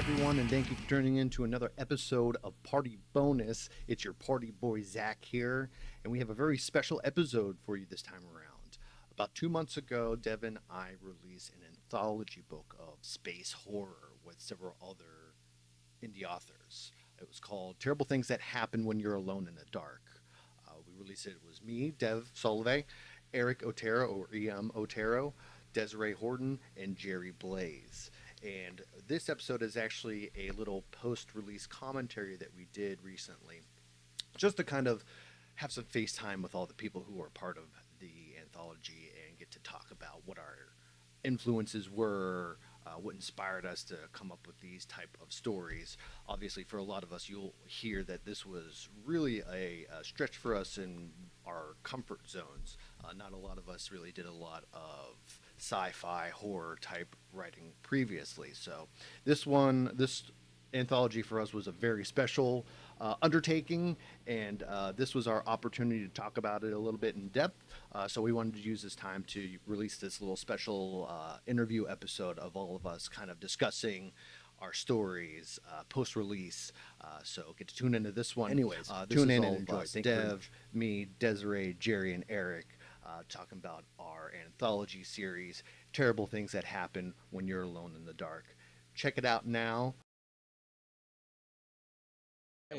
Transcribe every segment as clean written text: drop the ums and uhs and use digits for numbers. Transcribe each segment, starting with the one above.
everyone, and thank you for tuning in to another episode of Party Bonus. It's your party boy Zach here, and we have a very special episode for you this time around. About 2 months ago, Dev and I released an anthology book of space horror with several other indie authors. It was called Terrible Things That Happen When You're Alone in the Dark. We released it was me, Dev Solovey, Eric Otero, or EM Otero, Desiree Horton, and Jerry Blaze. And this episode is actually a little post-release commentary that we did recently, just to kind of have some FaceTime with all the people who are part of the anthology and get to talk about what our influences were, what inspired us to come up with these type of stories. Obviously, for a lot of us, you'll hear that this was really a stretch for us in our comfort zones. Not a lot of us really did a lot of sci-fi horror type writing previously. So this anthology for us was a very special undertaking, and this was our opportunity to talk about it a little bit in depth. So we wanted to use this time to release this little special interview episode of all of us kind of discussing our stories post-release. So get to tune into this one. Anyways, tune in and enjoy. Dev, me, Desiree, Jerry, and Eric talking about our anthology series, Terrible Things That Happen When You're Alone in the Dark. Check it out now.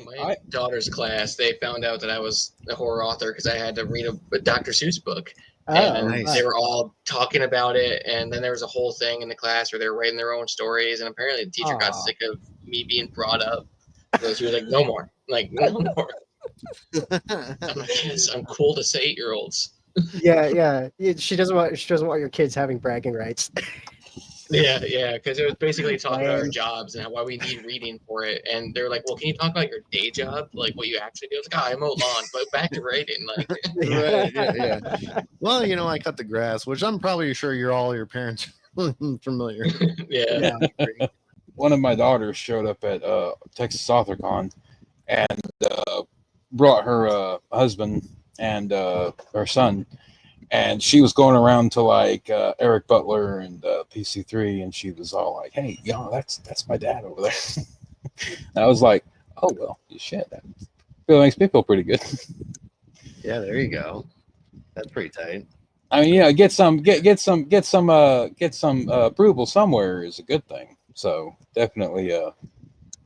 My daughter's class, they found out that I was a horror author because I had to read a Dr. Seuss book. And nice. They were all talking about it, and then there was a whole thing in the class where they were writing their own stories, and apparently the teacher got sick of me being brought up. So she was like, no more. I'm like, no more. I'm like, yes, I'm cool to say 8-year-olds. Yeah. She doesn't want your kids having bragging rights. Yeah, because it was basically talking about our jobs and why we need reading for it. And they're like, well, can you talk about your day job? Like what you actually do? I was like, I mow lawns, but back to writing. Like, Right, yeah. Well, I cut the grass, which I'm probably sure your parents are familiar. Yeah. One of my daughters showed up at Texas AuthorCon and brought her husband and her son. And she was going around to like Eric Butler and PC3, and she was all like, "Hey, that's my dad over there." And I was like, "Oh well, shit, that makes me feel pretty good." Yeah, there you go. That's pretty tight. I mean, get some approval somewhere is a good thing. So definitely a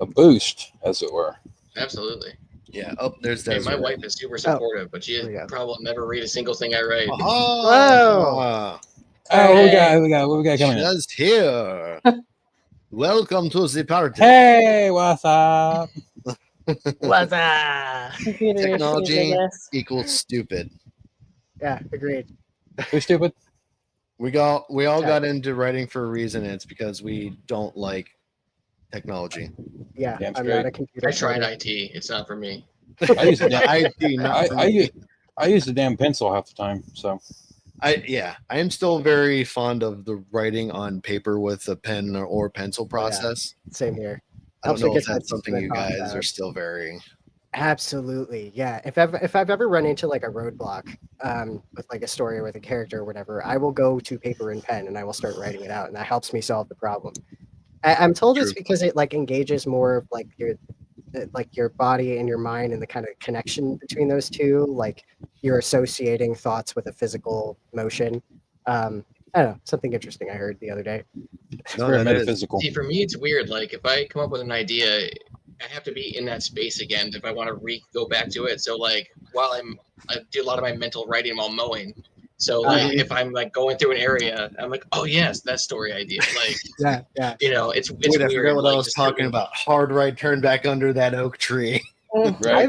boost, as it were. Absolutely. Yeah. Oh, there's that. Hey, my wife is super supportive, but she probably never read a single thing I write. Oh, what we got coming in? Just here. Welcome to the party. Hey, what's up? What's up? Technology equals stupid. Yeah, agreed. Who's stupid? We all got into writing for a reason, and it's because we don't like technology. Yeah, I'm not a computer. I tried IT. It's not for me. I use I use the damn pencil half the time. So I am still very fond of the writing on paper with a pen or pencil process. Yeah, same here. I don't know if that's something you guys are still very. Absolutely, yeah. If I've ever run into like a roadblock with like a story or with a character or whatever, I will go to paper and pen and I will start writing it out, and that helps me solve the problem. I'm told it's because it like engages more of like your body and your mind and the kind of connection between those two. Like you're associating thoughts with a physical motion. I don't know, something interesting I heard the other day. It's very metaphysical. See, for me, it's weird. Like if I come up with an idea, I have to be in that space again if I want to go back to it. So like while I do a lot of my mental writing while mowing. So like if I'm like going through an area, I'm like, oh yes, that story idea. Like yeah. It's Wait, weird. I forgot what like, I was talking about. Hard right turn back under that oak tree. I've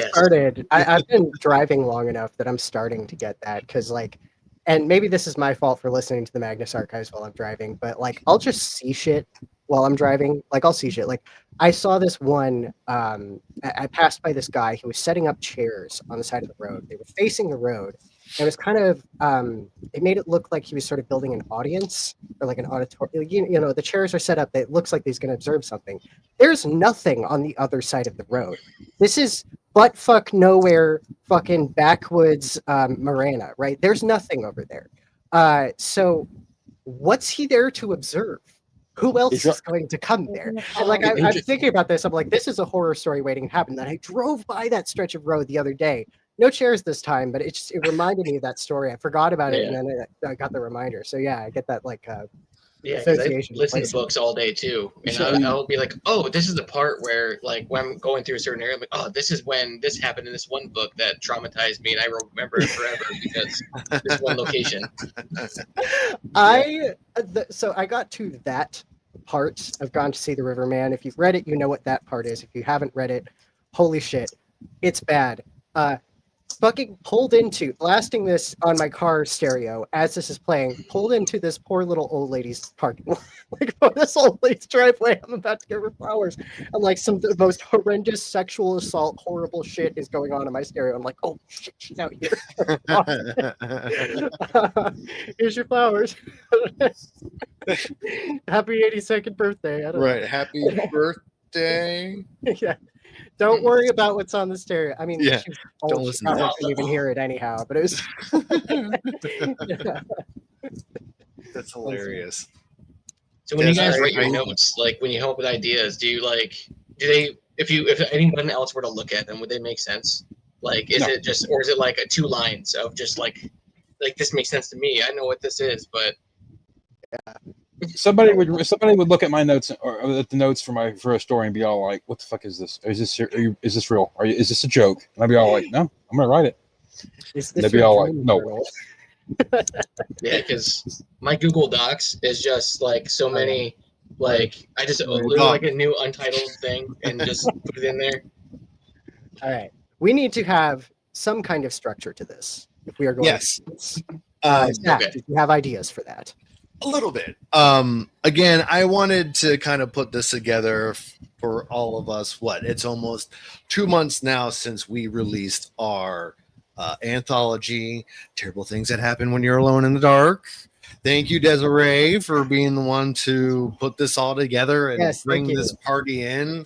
started. I've been driving long enough that I'm starting to get that because like, and maybe this is my fault for listening to the Magnus Archives while I'm driving, but like I'll just see shit while I'm driving. Like I'll see shit. Like I saw this one. I passed by this guy who was setting up chairs on the side of the road. They were facing the road. It was kind of, it made it look like he was sort of building an audience or like an auditorium. You know, the chairs are set up. It looks like he's going to observe something. There's nothing on the other side of the road. This is buttfuck nowhere fucking backwoods Marana, right? There's nothing over there. So what's he there to observe? who else is going to come there? And like I'm thinking about this, I'm like, this is a horror story waiting to happen. Then I drove by that stretch of road the other day. No chairs this time, but it reminded me of that story. I forgot about it, and then I got the reminder. So yeah, I get that like because I listen to books all day too, and I'll be like, oh, this is the part where like when I'm going through a certain area, I'm like, oh, this is when this happened in this one book that traumatized me, and I remember it forever because this one location. So I got to that part. I've gone to see The Riverman. If you've read it, you know what that part is. If you haven't read it, holy shit, it's bad. Fucking pulled into, blasting this on my car stereo as this is playing, pulled into this poor little old lady's parking lot. Like, oh, this old lady's driveway, I'm about to give her flowers. I'm like, some of the most horrendous sexual assault, horrible shit is going on in my stereo. I'm like, oh shit, she's out here. Here's your flowers. Happy 82nd birthday. Right, happy birthday. Yeah. Don't worry about what's on the stereo. I mean, yeah, don't listen to that. Couldn't even hear it anyhow, but it was. That's hilarious. So when you guys write your notes, like when you come up with ideas, if anyone else were to look at them, would they make sense? Like, is it just, or is it like 2 lines of just like this makes sense to me? I know what this is, but somebody would look at my notes or at the notes for a story and be all like, "What the fuck is this? Is this real? Is this a joke?" And I'd be all like, "No, I'm gonna write it." They'd be all like, "No." Yeah, because my Google Docs is just like so many. Like I just literally like a new untitled thing and just put it in there. All right, we need to have some kind of structure to this if we are going. Yes. Zach, do you have ideas for that? A little bit. Again, I wanted to kind of put this together for all of us. It's almost 2 months now since we released our anthology, Terrible Things That Happen When You're Alone in the Dark. Thank you, Desiree, for being the one to put this all together and bring this party in.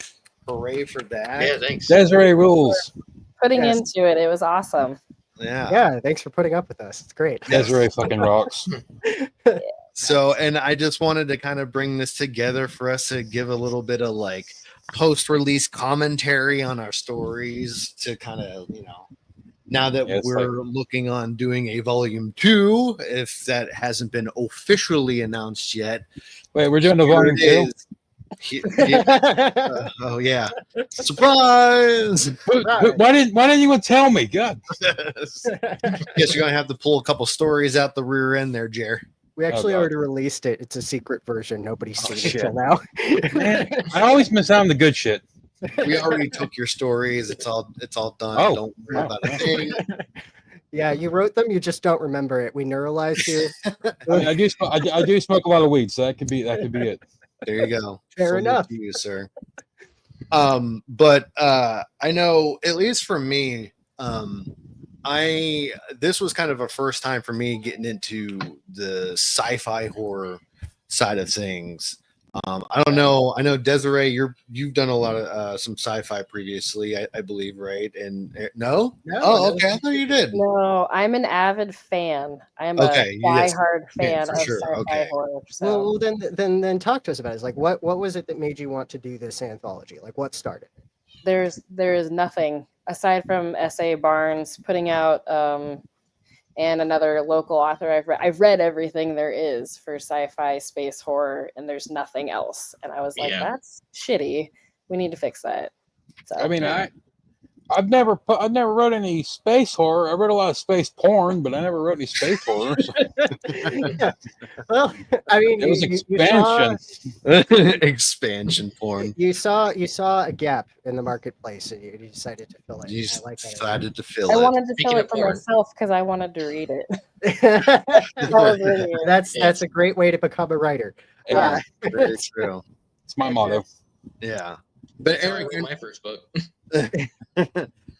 Hooray for that. Yeah, thanks. Desiree rules. Putting into it. It was awesome. Yeah, thanks for putting up with us. It's great. Desiree fucking rocks. So, and I just wanted to kind of bring this together for us to give a little bit of like post-release commentary on our stories to kind of, now that we're looking on doing a volume 2, if that hasn't been officially announced yet. Wait, we're doing a volume 2? Oh yeah! Surprise! Why didn't anyone tell me? God. Guess you're gonna have to pull a couple stories out the rear end there, Jer. We actually already released it. It's a secret version. Nobody's seen it till now. Man, I always miss out on the good shit. We already took your stories. It's all done. Oh, don't worry about a thing. Yeah, you wrote them. You just don't remember it. We neuralized you. I do smoke a lot of weed, so that could be it. There you go. Fair enough. To you, sir. But I know, at least for me, this was kind of a first time for me getting into the sci-fi horror side of things. I don't know. I know, Desiree, you've done a lot of some sci-fi previously, I believe, right? And no? Oh, okay. I thought you did. No, I'm an avid fan. I'm a diehard fan of sci-fi horror. So. Well, then talk to us about it. It's like, what was it that made you want to do this anthology? Like, what started? There is nothing aside from S.A. Barnes putting out and another local author. I've read everything there is for sci-fi space horror, and there's nothing else. And I was like, that's shitty. We need to fix that. So, I mean, I've never wrote any space horror. I read a lot of space porn, but I never wrote any space horror. So. Yeah. Well, I mean, it was expansion. Expansion porn. You saw a gap in the marketplace, and you decided to fill it. You decided to fill I it. wanted to fill it for myself because I wanted to read it. That's a great way to become a writer. Yeah, very true. It's my motto. Yeah. But Eric, my first book.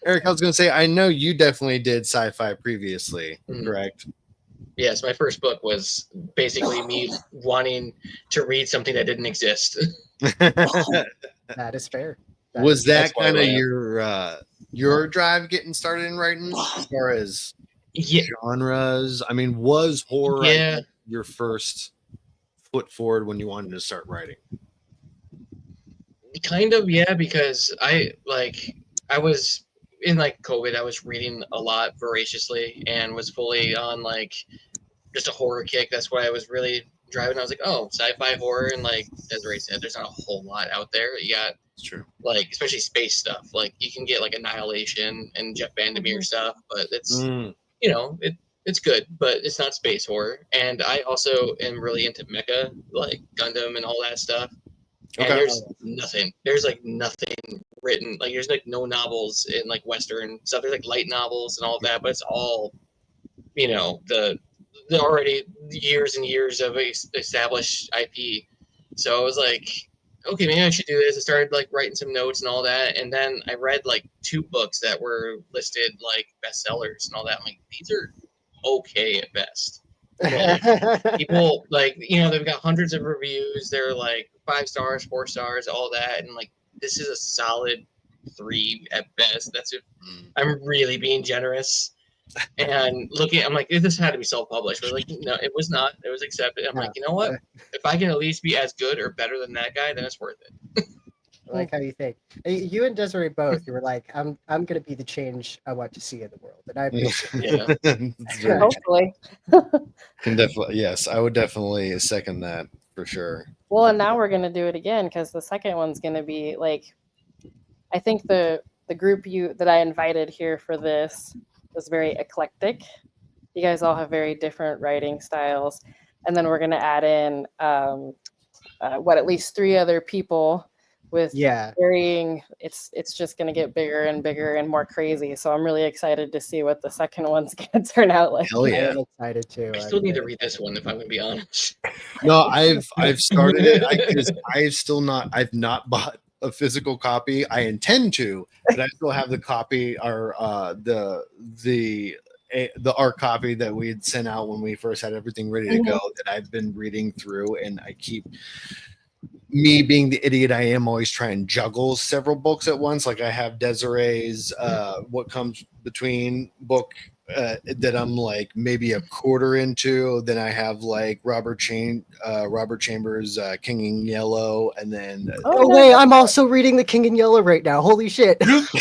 Eric, I was going to say, I know you definitely did sci-fi previously, correct? Yes, my first book was basically me wanting to read something that didn't exist. That is fair. Was that kind of your drive getting started in writing as far as genres? I mean, was horror your first foot forward when you wanted to start writing? Kind of, yeah, because I was in like COVID, I was reading a lot voraciously and was fully on like just a horror kick. That's what I was really driving. I was like, oh, sci-fi horror, and like Desiree said, there's not a whole lot out there. You got It's true. like especially space stuff. Like you can get like Annihilation and Jeff Vandermeer stuff, but it's you know it's good, but it's not space horror. And I also am really into mecha, like Gundam and all that stuff. And Okay. there's nothing. There's like nothing written. Like there's like no novels in like Western stuff. There's like light novels and all that, but it's all, you know, the already years and years of established IP. So I was like, okay, maybe I should do this. I started like writing some notes and all that, and then I read like 2 books that were listed like bestsellers and all that. I'm like, these are okay at best. Like, people like, you know, they've got hundreds of reviews. They're like 5 stars, 4 stars, all that, and like this is a solid 3 at best. That's if I'm really being generous. And looking, I'm like, this had to be self-published. But like, no, it was not. It was accepted. I'm like, you know what? If I can at least be as good or better than that guy, then it's worth it. I like how you think. You and Desiree both. You were like, I'm gonna be the change I want to see in the world, and I appreciate Yeah. Hopefully. Can definitely, yes, I would definitely second that for sure. Well, and now we're gonna do it again because the second one's gonna be like, I think the group that I invited here for this was very eclectic. You guys all have very different writing styles, and then we're gonna add in at least 3 other people with varying. It's just gonna get bigger and bigger and more crazy. So I'm really excited to see what the second one's gonna turn out like. Hell yeah! I'm excited too. I still need to read this one if I'm gonna be honest. No, I've started it. I've not bought a physical copy. I intend to, but I still have the copy or the art copy that we had sent out when we first had everything ready to go that I've been reading through, and I keep, me being the idiot I am, always try and juggle several books at once. Like I have Desiree's What Comes Between book that I'm like maybe a quarter into. Then I have like Robert Chambers' King in Yellow, and then wait, I'm also reading The King in Yellow right now. Holy shit! That's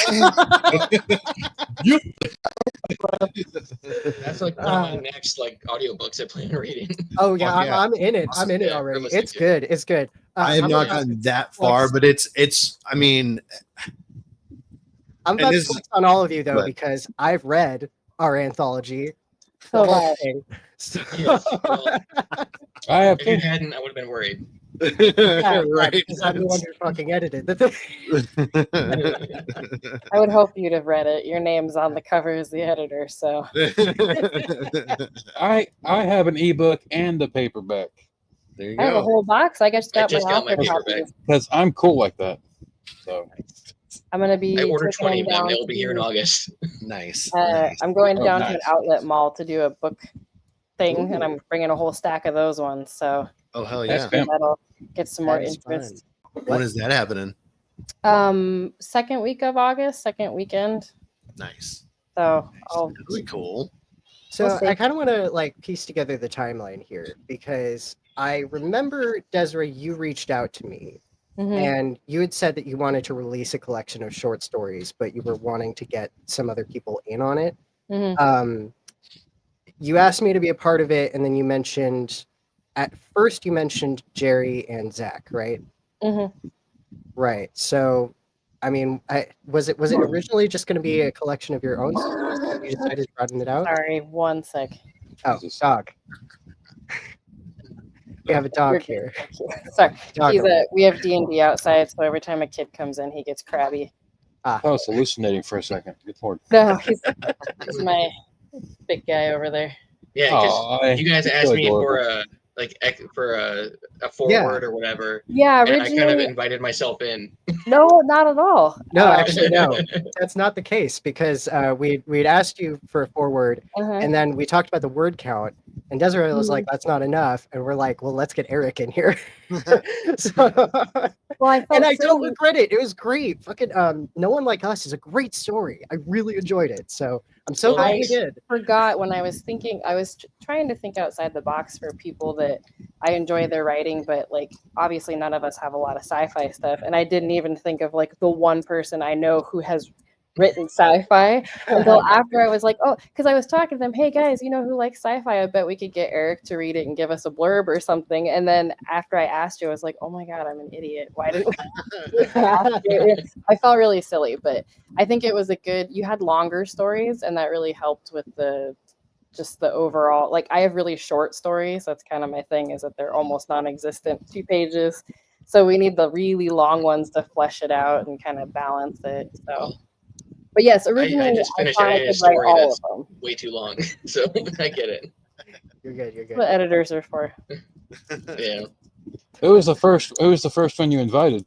like one of my next like audiobooks I plan on reading. Oh yeah, I'm in it. I'm in it already. It's good. It's good. I have not gotten that far, but it's. I mean, I'm about to flex on all of you though because I've read our anthology. So Yes, well, I have if you hadn't, I would have been worried. Right. Because I'm the one who fucking edited the thing. I would hope you'd have read it. Your name's on the cover as the editor, so I have an ebook and a paperback. There you I have a go. whole box. I just got my my author paperback copies. Because I'm cool like that. So I'm gonna be. I ordered taking 20 of them. down They'll be here in to- August. Nice. I'm going Oh, down to nice. an outlet mall to do a book thing, and I'm bringing a whole stack of those ones. So Oh hell That's yeah! good. that'll get some more That is interest. When is that happening? Second week of August, second weekend. Nice. So I'll Really cool. So We'll see. I kind of want to like piece together the timeline here because I remember Desiree, you reached out to me and you had said that you wanted to release a collection of short stories, but you were wanting to get some other people in on it. You asked me to be a part of it, and then you mentioned at first you mentioned Jerry and Zach, right? Right. So, I mean, was it originally just going to be a collection of your own stories? You decided to broaden it out. Sorry, one sec. Oh, dog. We have a dog here. Sorry, Dog we have D&D outside, so every time a kid comes in, he gets crabby. I was hallucinating for a second. Good Lord. No, he's my big guy over there. Yeah, because you guys he's asked really me for adorable. a forward or whatever. Yeah, And I kind of originally, invited myself in. no, not at all. No, actually, no. That's not the case because we'd asked you for a forward, and then we talked about the word count, and Desiree was like, "That's not enough," and we're like, "Well, let's get Eric in here." So, Well, I felt And I don't silly. regret it. It was great. Fucking No One Like Us is a great story. I really enjoyed it. So I'm so Well, glad we nice. did. Forgot when I was thinking, I was trying to think outside the box for people that I enjoy their writing, but like obviously none of us have a lot of sci-fi stuff, and I didn't even think of like the one person I know who has written sci-fi until after I was like, oh, because I was talking to them, hey guys, you know who likes sci-fi? I bet we could get Eric to read it and give us a blurb or something. And then after I asked you, I was like, oh my god, I'm an idiot. Why didn't we ask you? I felt really silly, but I think it was a good. You had longer stories, and that really helped with the overall. Like I have really short stories. That's kind of my thing. Is that they're almost non-existent, 2 pages. So we need the really long ones to flesh it out and kind of balance it. So. But yes, originally I just finished thought I editing a could write story all that's of them. way too long, so I get it. You're good. You're That's what good. editors are for. Yeah. Who was the first one you invited?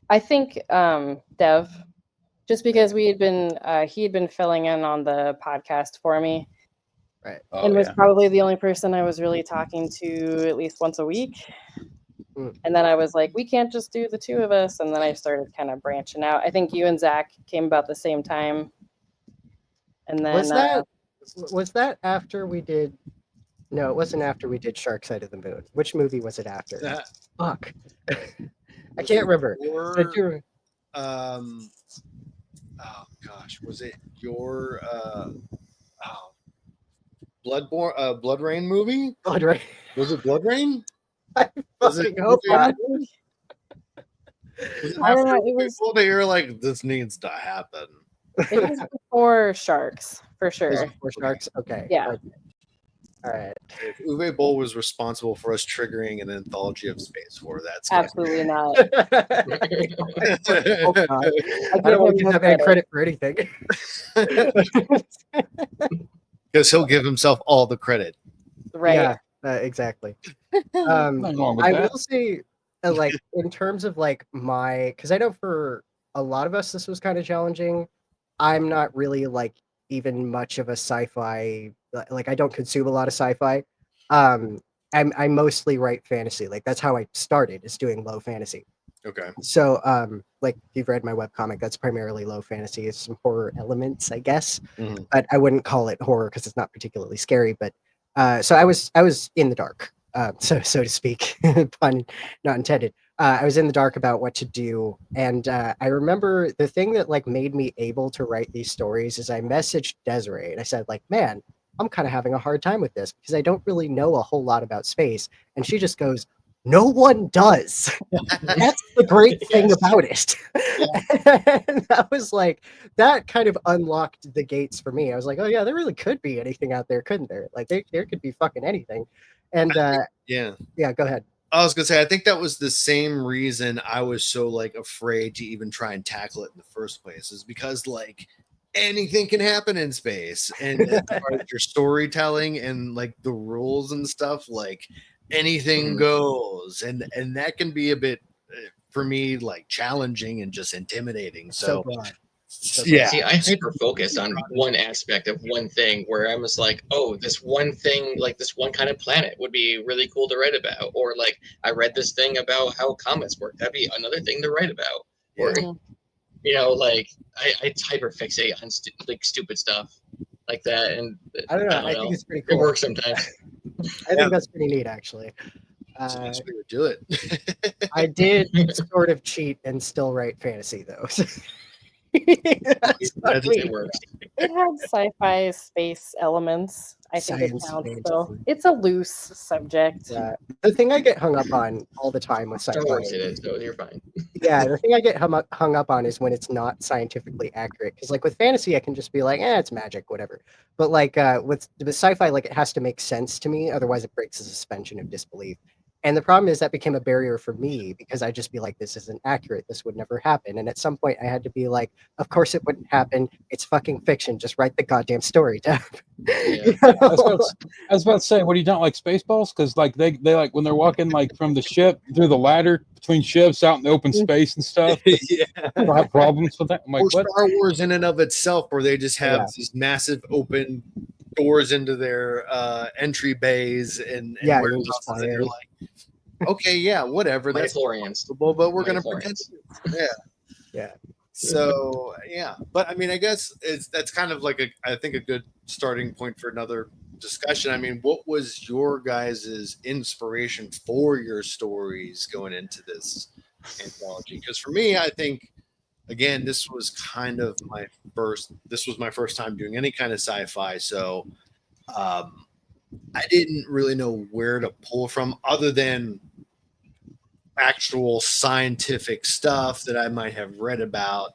I think Dev, just because we had been he had been filling in on the podcast for me, Right. Oh, and was yeah. probably the only person I was really talking to at least once a week. And then I was like, we can't just do the 2 of us. And then I started kind of branching out. I think you and Zach came about the same time. And then Was that after we did? No, it wasn't after we did Shark Side of the Moon. Which movie was it after? Fuck. I can't remember. Or, oh gosh, was it your Blood Rain movie? Blood Rain. Was it Blood Rain? I Was it fucking hope not. Was it I don't know, after it was- people that you're like, this needs to happen? it was before Sharks, for Was sure. it for Sharks? Okay. Yeah. Okay. All right. If Uwe Boll was responsible for us triggering an anthology of space horror, that's Absolutely not. Hope not. I give don't want to him give no that man credit. credit for anything. because he'll give himself all the credit. Right. Yeah, exactly. Nothing wrong with I that. will say, like, in terms of like because I know for a lot of us this was kind of challenging. I'm not really like even much of a sci-fi. Like, I don't consume a lot of sci-fi. I mostly write fantasy. Like, that's how I started, is doing low fantasy. Okay. So, like, if you've read my webcomic, that's primarily low fantasy. It's some horror elements, I guess, but I wouldn't call it horror because it's not particularly scary. But so I was in the dark, so to speak, pun not intended. I was in the dark about what to do, and I remember the thing that like made me able to write these stories is I messaged Desiree and I said, like, man, I'm kind of having a hard time with this because I don't really know a whole lot about space, and she just goes, no one does. That's the great thing about it. And that was like, that kind of unlocked the gates for me. I was like, oh yeah, there really could be anything out there, couldn't there? Like there could be fucking anything. And Yeah. go ahead. I was gonna say, I think that was the same reason I was so like afraid to even try and tackle it in the first place, is because like anything can happen in space, and as far as your storytelling and like the rules and stuff, like anything goes, and that can be a bit for me like challenging and just intimidating. So broad. yeah, See, I hyper focus on one aspect of one thing where I'm just like, oh, this one thing, like this one kind of planet would be really cool to write about. Or like, I read this thing about how comets work. That'd be another thing to write about. Or, you know, like I hyper fixate on like stupid stuff like that. And I don't know. I think it's pretty cool. It works sometimes. I think that's pretty neat, actually. so that's way to do it. I did sort of cheat and still write fantasy, though. That It works. It had sci-fi space elements. I think it Science counts fantasy. still. It's a loose subject. Yeah. The thing I get hung up on all the time with Star sci-fi. Wars did it, so you're fine. Yeah, the thing I get hung up on is when it's not scientifically accurate. Because like with fantasy, I can just be like, it's magic, whatever. But like with sci-fi, like it has to make sense to me, otherwise it breaks the suspension of disbelief. And the problem is that became a barrier for me because I'd just be like, this isn't accurate. This would never happen. And at some point I had to be like, of course it wouldn't happen. It's fucking fiction. Just write the goddamn story down. Yeah. I was about to say, what do you not like Spaceballs? Because like they like when they're walking like from the ship through the ladder between ships out in the open space and stuff. Yeah. I don't have problems with that. I'm like, Or what? Star Wars in and of itself, where they just have these massive open doors into their entry bays and Yeah, warehouses, you just fly and you're in. like, Okay, yeah, whatever. That's Midichlorians. possible, but we're gonna Midichlorians. pretend. Yeah. Yeah. So yeah, but I mean, I guess that's kind of like I think a good starting point for another discussion. I mean, what was your guys' inspiration for your stories going into this anthology? Because for me, I think again, this was my first time doing any kind of sci-fi, so I didn't really know where to pull from other than actual scientific stuff that I might have read about,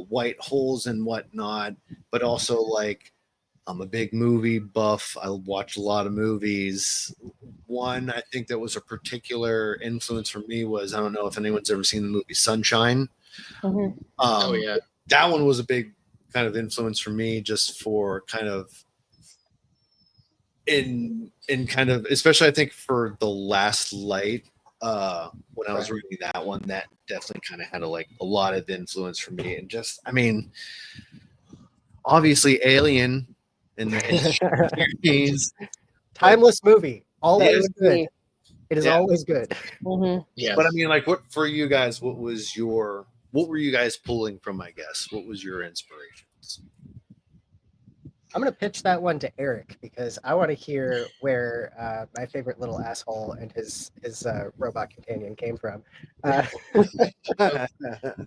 white holes and whatnot, but also like I'm a big movie buff. I watch a lot of movies. One I think that was a particular influence for me was, I don't know if anyone's ever seen the movie Sunshine. Mhm. Oh yeah. That one was a big kind of influence for me, just for kind of in kind of, especially I think for The Last Light. When I was reading that one, that definitely kind of had a lot of influence for me. And just, I mean, obviously Alien and the series. Timeless movie. Always Yeah. good. It is Yeah. always good. Mhm. Yes. But I mean, like, what for you guys? What were you guys pulling from? I guess what was your inspirations? I'm gonna pitch that one to Eric because I want to hear where my favorite little asshole and his robot companion came from.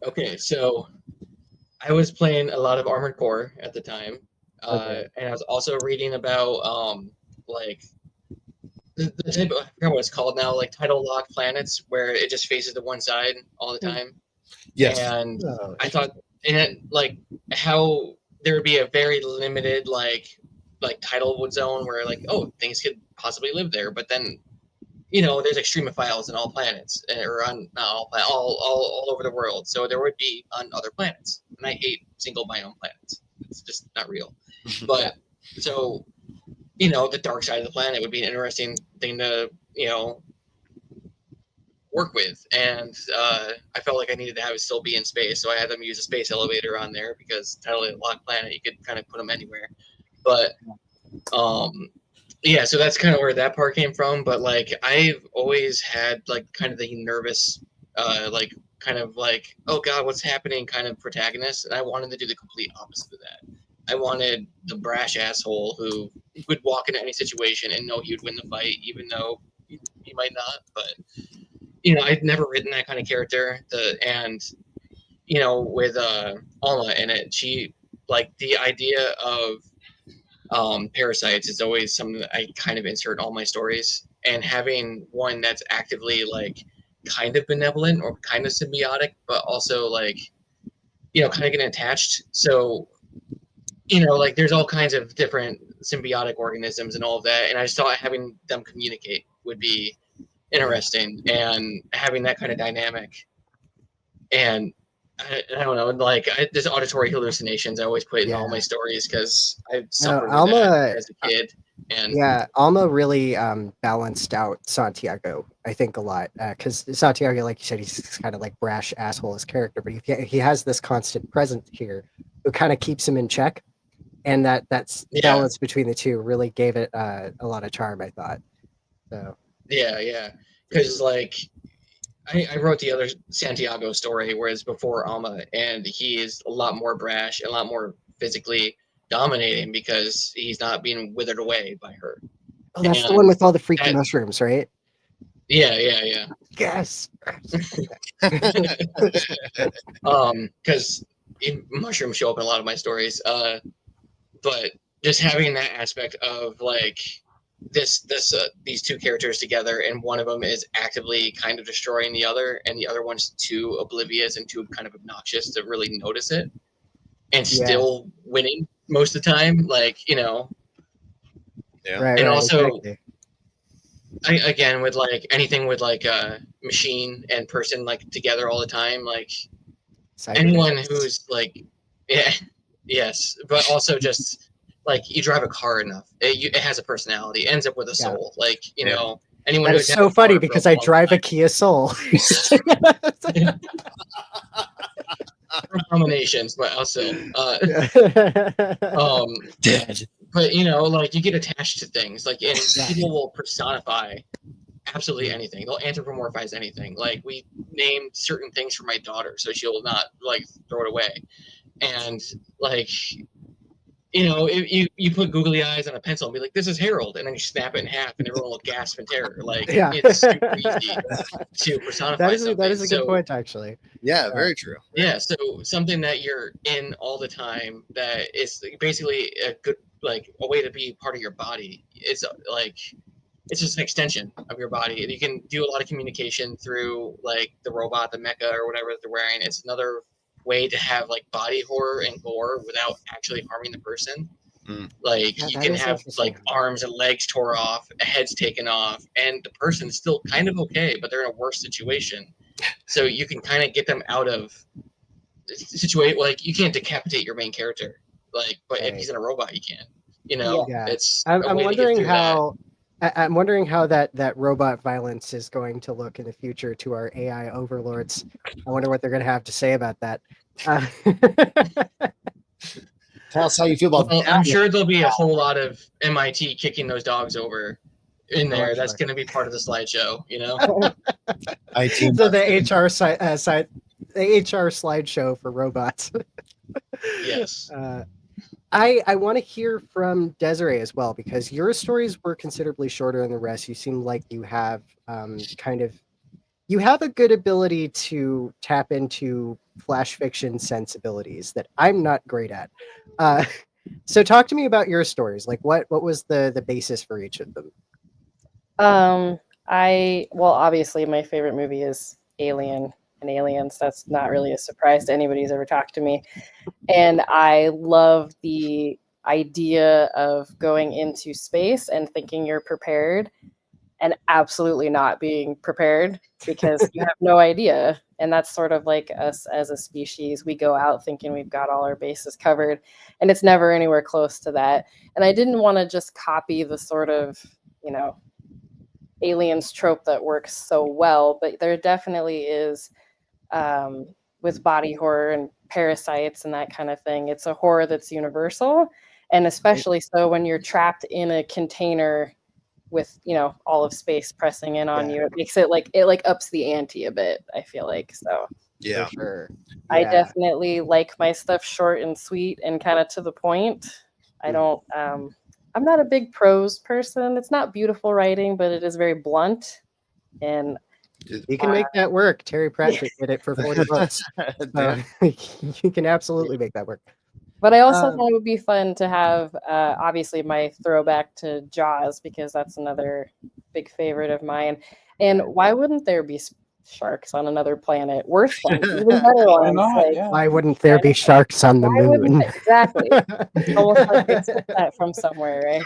Okay, so I was playing a lot of Armored Core at the time, Okay. and I was also reading about like the type of, I forgot what it's called now, like tidal lock planets, where it just faces to one side all the time. Yes. And Oh, I thought, and it, like how there would be a very limited like tidal zone where like, oh, things could possibly live there, but then there's extremophiles in all planets, or on not all, all over the world. So there would be on other planets, and I hate single biome planets. It's just not real. But so the dark side of the planet would be an interesting thing to work with, and I felt like I needed to have it still be in space, so I had them use a space elevator on there because tidally locked planet, you could kind of put them anywhere. But yeah, so that's kind of where that part came from. But like I've always had like kind of the nervous, like kind of like, oh god, what's happening kind of protagonist, and I wanted to do the complete opposite of that. I wanted the brash asshole who would walk into any situation and know he would win the fight, even though he might not. But I'd never written that kind of character. With Alma in it, she like the idea of parasites is always something that I kind of insert in all my stories, and having one that's actively like kind of benevolent or kind of symbiotic, but also like kind of getting attached. So like there's all kinds of different symbiotic organisms and all of that, and I just thought having them communicate would be interesting, and having that kind of dynamic. And I don't know, like there's auditory hallucinations I always put in all my stories because I suffered with that as a kid. And yeah, Alma really balanced out Santiago, I think, a lot, because Santiago, like you said, he's kind of like brash asshole as character, but he has this constant presence here who kind of keeps him in check, and that's balance between the two really gave it a lot of charm, I thought. So yeah, because like I wrote the other Santiago story, whereas before Alma, and he is a lot more brash, a lot more physically dominating because he's not being withered away by her. Oh, that's the one with all the freaky mushrooms, right? Yeah. Yes. Because mushrooms show up in a lot of my stories. But just having that aspect of like these two characters together, and one of them is actively kind of destroying the other, and the other one's too oblivious and too kind of obnoxious to really notice it, and still winning most of the time. Like Right, and also. Exactly. Again, with like anything with like a machine and person like together all the time, like anyone who's like, yes, but also just like you drive a car enough, it has a personality, ends up with a soul. Like anyone. That is so funny because I drive a Kia Soul. Abominations, but also dead. But like you get attached to things, like, and people will personify absolutely anything. They'll anthropomorphize anything. Like we named certain things for my daughter, so she'll not like throw it away. And like, you know, you put googly eyes on a pencil and be like, "This is Harold," and then you snap it in half, and everyone will gasp in terror. Like Yeah. it's super easy to personify something. That is a good point, actually. Yeah, very true. Yeah, so something that you're in all the time that is basically a good like a way to be part of your body. It's like it's just an extension of your body, and you can do a lot of communication through like the robot, the mecha, or whatever that they're wearing. It's another way to have like body horror and gore without actually harming the person. Like Yeah, you that can is have interesting. like arms and legs tore off, a head's taken off, and the person's still kind of okay, but they're in a worse situation. So you can kind of get them out of situation. Like you can't decapitate your main character, like, but if he's in a robot, you can. You know, Yeah. it's I'm a way to get wondering through how. I'm wondering how that robot violence is going to look in the future to our AI overlords. I wonder what they're going to have to say about that. Tell us how you feel about Well, that. I'm sure there'll be a whole lot of MIT kicking those dogs over in there. Oh, That's sure. going to be part of the slideshow, you know? So the HR site, the HR slideshow for robots. Yes. I want to hear from Desiree as well, because your stories were considerably shorter than the rest. You seem like you have you have a good ability to tap into flash fiction sensibilities that I'm not great at. So talk to me about your stories. Like what was the basis for each of them? Well, obviously my favorite movie is Alien and Aliens. That's not really a surprise to anybody who's ever talked to me. And I love the idea of going into space and thinking you're prepared and absolutely not being prepared because you have no idea. And that's sort of like us as a species. We go out thinking we've got all our bases covered, and it's never anywhere close to that. And I didn't want to just copy the sort of, you know, aliens trope that works so well, but there definitely is with body horror and parasites and that kind of thing. It's a horror that's universal, and especially so when you're trapped in a container with, you know, all of space pressing in on you. It makes it like ups the ante a bit, I feel like. So Yeah, for sure. I definitely like my stuff short and sweet and kind of to the point. I don't I'm not a big prose person. It's not beautiful writing, but it is very blunt. And you can make that work. Terry Pratchett did it for 40 books. So you can absolutely make that work. But I also thought it would be fun to have, obviously, my throwback to Jaws, because that's another big favorite of mine. And why wouldn't there be sharks on another planet? Worse ones, even better ones. Why wouldn't there be sharks on the moon? Exactly. It's almost like they took that from somewhere, right?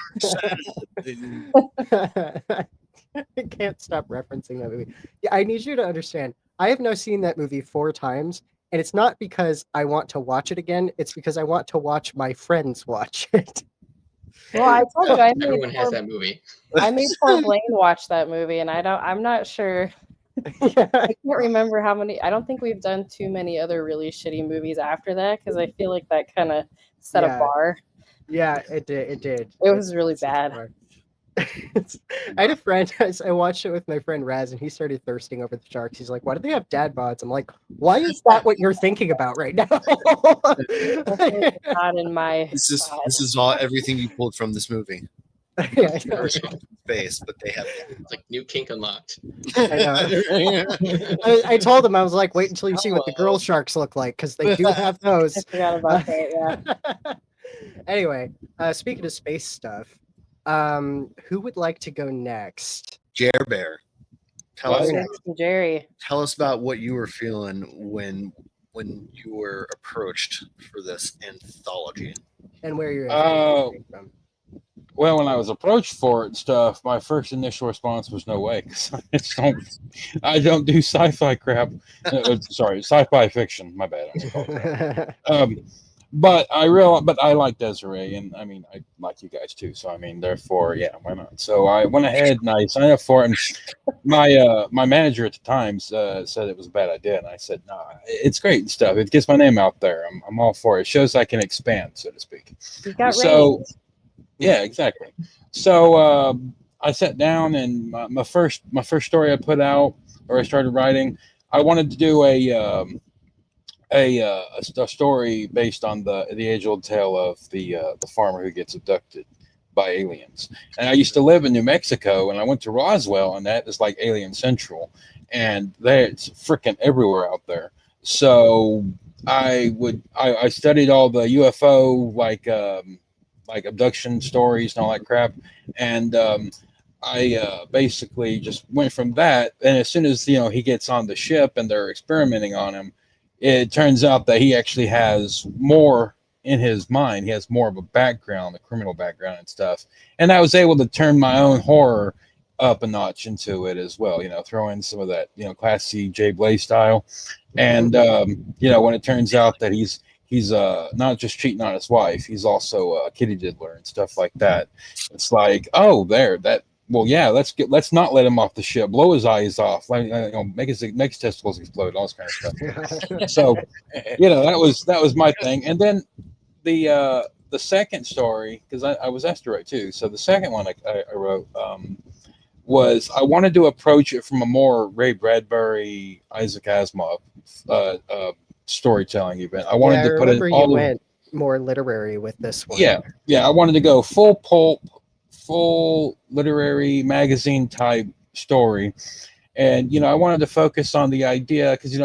I can't stop referencing that movie. Yeah, I need you to understand. I have now seen that movie 4 times, and it's not because I want to watch it again. It's because I want to watch my friends watch it. Well, I told you, everyone has that movie. I made poor Blaine watch that movie, and I'm not sure. I can't remember how many. I don't think we've done too many other really shitty movies after that, because I feel like that kind of set a bar. Yeah, it did. It was really bad. I had a friend, I watched it with my friend Raz, and he started thirsting over the sharks. He's like, why do they have dad bods? I'm like, why is that what you're thinking about right now? Not in my this is all everything you pulled from this movie. Space, but they have it's like new kink unlocked. I told him, I was like, wait until you see what the girl sharks look like, because they do have those. I forgot about that, yeah. Anyway, speaking of space stuff, who would like to go next? Jer Bear. Tell us about what you were feeling when you were approached for this anthology. And where you're from. Well, when I was approached for it and stuff, my first initial response was no way, because I don't do sci-fi crap. Sorry, sci-fi fiction. My bad. But I like Desiree, and I mean, I like you guys too. So I mean, therefore, yeah, why not? So I went ahead and I signed up for it. And my manager at the time said it was a bad idea, and I said, no, it's great and stuff. It gets my name out there. I'm all for it. It shows I can expand, so to speak. You got so. Yeah, exactly. So I sat down and my first story I put out, or I started writing, I wanted to do a story based on the age-old tale of the farmer who gets abducted by aliens. And I used to live in New Mexico, and I went to Roswell, and that is like Alien Central, and it's freaking everywhere out there. So I studied all the UFO like abduction stories and all that crap, and I basically just went from that. And as soon as he gets on the ship and they're experimenting on him, it turns out that he actually has more in his mind. He has more of a background, a criminal background and stuff. And I was able to turn my own horror up a notch into it as well. Throw in some of that classy Jay Blaze style. And when it turns out that he's not just cheating on his wife, he's also a kitty diddler and stuff like that. It's like, oh, well, yeah, let's not let him off the ship. Blow his eyes off, make his testicles explode, all this kind of stuff. So, that was my thing. And then the second story, because I was asked to write too. So the second one I wrote was I wanted to approach it from a more Ray Bradbury, Isaac Asimov storytelling event. I wanted to put it all. Went more literary with this one. Yeah. I wanted to go full pulp, full literary magazine type story, and I wanted to focus on the idea because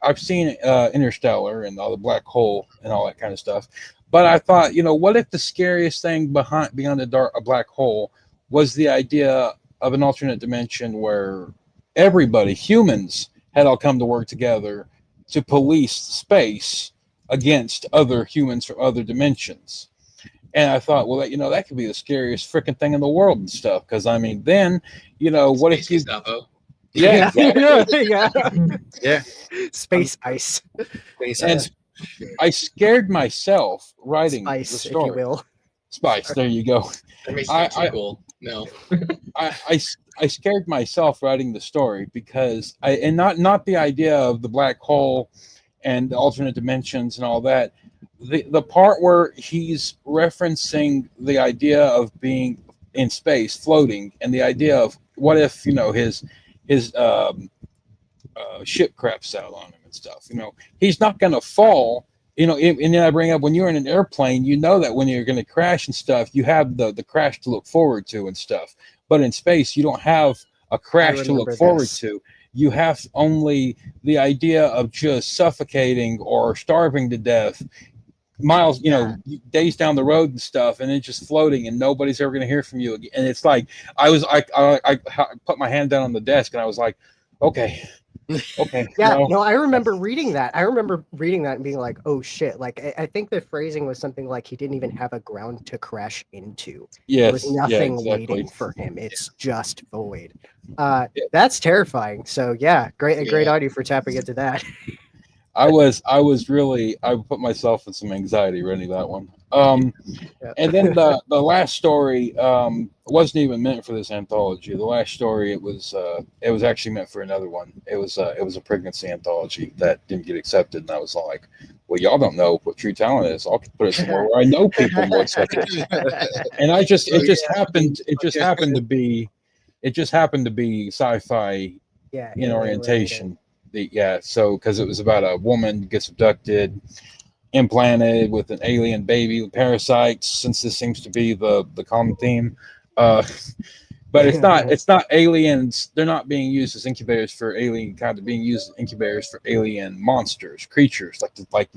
I've seen Interstellar and all the black hole and all that kind of stuff, but I thought, what if the scariest thing beyond a black hole was the idea of an alternate dimension where everybody, humans, had all come to work together to police space against other humans from other dimensions. And I thought, well, that could be the scariest freaking thing in the world and stuff. Because then, what if you? Yeah, yeah. Space ice. And I scared myself writing Spice, the story. if you will. Spice. There you go. That makes it cool. No. I scared myself writing the story because not the idea of the black hole and the alternate dimensions and all that. The part where he's referencing the idea of being in space, floating, and the idea of what if his ship craps out on him and stuff. He's not going to fall. And then I bring up when you're in an airplane, that when you're going to crash and stuff, you have the crash to look forward to and stuff. But in space, you don't have a crash to look forward to. You have only the idea of just suffocating or starving to death miles, days down the road and stuff, and then just floating, and nobody's ever going to hear from you again. And it's like I put my hand down on the desk, and I was like, okay. Yeah, no, I remember reading that. And being like, oh shit. Like, I think the phrasing was something like he didn't even have a ground to crash into. Yes, there was nothing waiting for him. It's just void. That's terrifying. So yeah, great audio for tapping into that. I put myself in some anxiety reading that one. And then the last story wasn't even meant for this anthology. The last story it was actually meant for another one. It was a pregnancy anthology that didn't get accepted, and I was like, well, y'all don't know what true talent is. I'll put it somewhere where I know people will accept it. And it just happened to be sci-fi in orientation. So because it was about a woman who gets abducted, implanted with an alien baby with parasites, since this seems to be the common theme. But it's not aliens. They're not being used as incubators for alien kind. They're being used as incubators for alien monsters, creatures like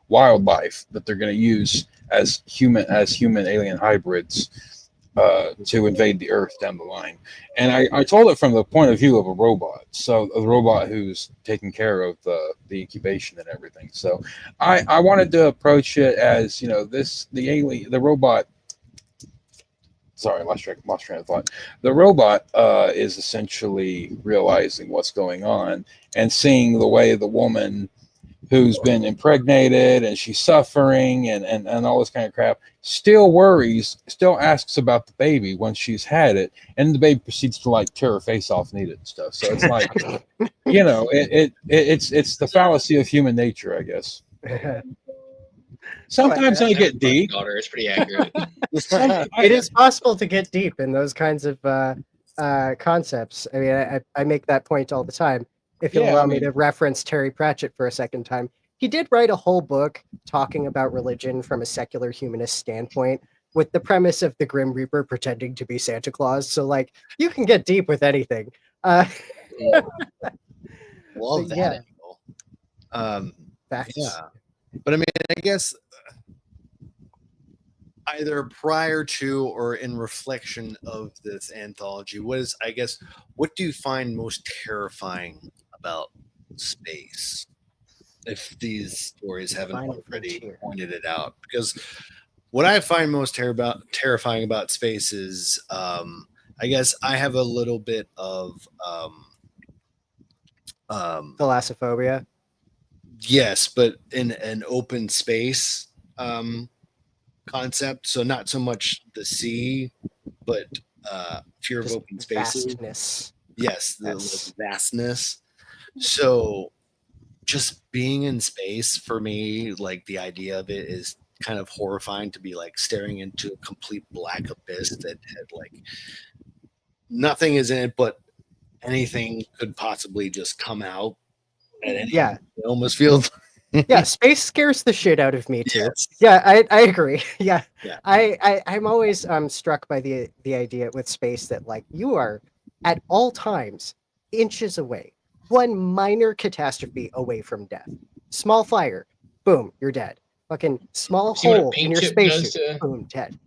wildlife that they're going to use as human alien hybrids to invade the Earth down the line. And I told it from the point of view of a robot. So a robot who's taking care of the incubation and everything. So I wanted to approach it as, the robot. Sorry, lost train of thought. The robot is essentially realizing what's going on and seeing the way the woman who's been impregnated and she's suffering and all this kind of crap still worries, still asks about the baby once she's had it, and the baby proceeds to tear her face off and eat it and stuff. So it's like, it's the fallacy of human nature, I guess. Sometimes I get deep. Daughter is pretty accurate. It is possible to get deep in those kinds of concepts. I mean, I make that point all the time. If you'll allow me to reference Terry Pratchett for a second time, he did write a whole book talking about religion from a secular humanist standpoint, with the premise of the Grim Reaper pretending to be Santa Claus. So, like, you can get deep with anything. Love But that yeah. angle. Facts. Yeah, but I mean, I guess either prior to or in reflection of this anthology, what do you find most terrifying about space? If these stories haven't Find it already here. pointed it out, because what I find most terrifying about space is, I guess I have a little bit of Thalassophobia. yes, but in an open space concept. So not so much the sea, but fear of Just open spaces. vastness. Yes, the Yes. vastness. So just being in space for me, like the idea of it is kind of horrifying, to be like staring into a complete black abyss that had like nothing is in it, but anything could possibly just come out at any. Yeah. It almost feels. Yeah, space scares the shit out of me too. Yes. Yeah, I agree. Yeah. Yeah. I'm always struck by the idea with space that like you are at all times inches away, one minor catastrophe away from death. Small fire, boom, you're dead. Fucking small See what a hole in paint your chip does spacesuit, to boom, dead.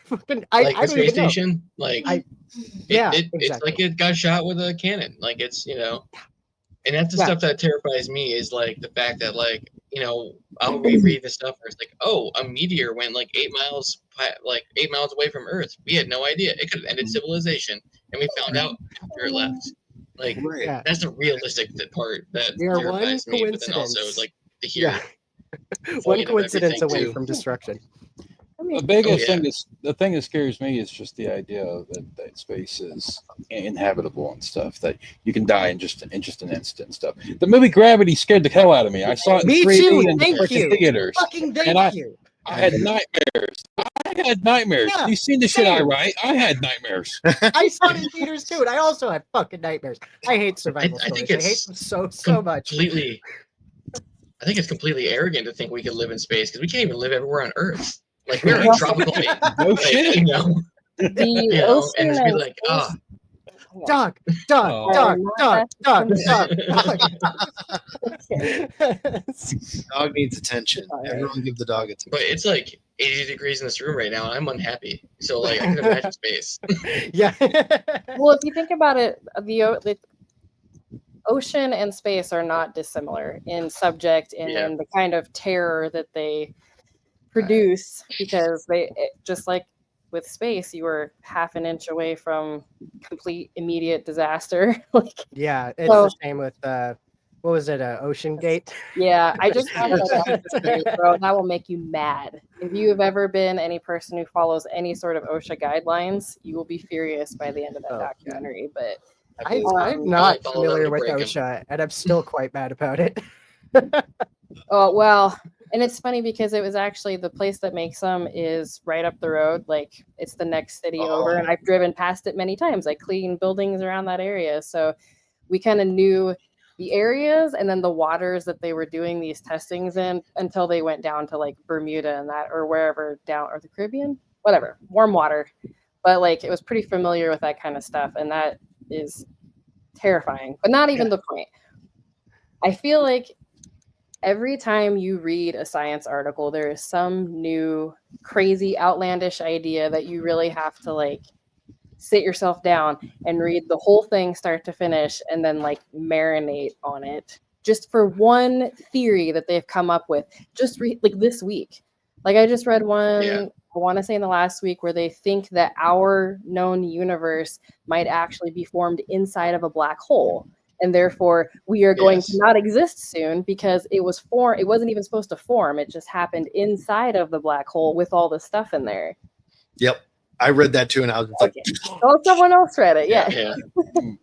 Fucking, like I the don't space even know. station? Like Yeah, it's exactly. like it got shot with a cannon. Like it's and that's the Yeah. stuff that terrifies me is like the fact that like I'll reread the stuff where it's like, oh, a meteor went like 8 miles away from Earth. We had no idea. It could have ended civilization, and we found out after it left. Like Right. Yeah. that's the realistic part that We are one terrifies me. But then also coincidence. like to hear Yeah. volume One of coincidence everything, away too. from destruction. The biggest yeah. the thing that scares me is just the idea that space is inhabitable and stuff, that you can die in just an instant and stuff. The movie Gravity scared the hell out of me. I saw it in Me 3D too. in Thank freaking you. theaters. Fucking And thank you. I had nightmares. Yeah, You've seen the shit I same. write. I had nightmares. I saw it in theaters too, and I also had fucking nightmares. I hate survival I think stories. I hate it's them so much. completely. I think it's completely arrogant to think we could live in space because we can't even live everywhere on Earth. Like we're a tropical, No shit. The ocean and just be and like, space Dog. Oh. are not that Okay. Dog needs attention. All right. Everyone give the dog attention. But it's like 80 degrees in this room right now, and I'm unhappy. So like, I can imagine space. Yeah. Well, if you think about it, the ocean and space are not dissimilar in subject and Yeah. in the kind of terror that they produce, because just like with space, you were half an inch away from complete immediate disaster. Like, Yeah, it's So- the same with what was it? Ocean Gate. yeah, I just found that documentary, bro. That will make you mad. If you have ever been any person who follows any sort of OSHA guidelines, you will be furious by the end of that Oh, yeah. documentary. But I'm I not follow them familiar to with break 'em. OSHA, and I'm still quite mad about it. oh well, and it's funny because it was actually the place that makes them is right up the road. Like it's the next city over, and I've driven past it many times. I clean buildings around that area, so we kind of knew the areas and then the waters that they were doing these testings in until they went down to like Bermuda and that, or wherever down, or the Caribbean, whatever, warm water. But like it was pretty familiar with that kind of stuff, and that is terrifying, but not even the point. I feel like every time you read a science article, there is some new crazy outlandish idea that you really have to like sit yourself down and read the whole thing start to finish and then like marinate on it just for one theory that they've come up with just like this week. Like I just read one, I want to say in the last week, where they think that our known universe might actually be formed inside of a black hole. And therefore we are going to not exist soon because it wasn't even supposed to form. It just happened inside of the black hole with all the stuff in there. Yep. I read that too, and I was just like, oh, someone else read it. Yeah.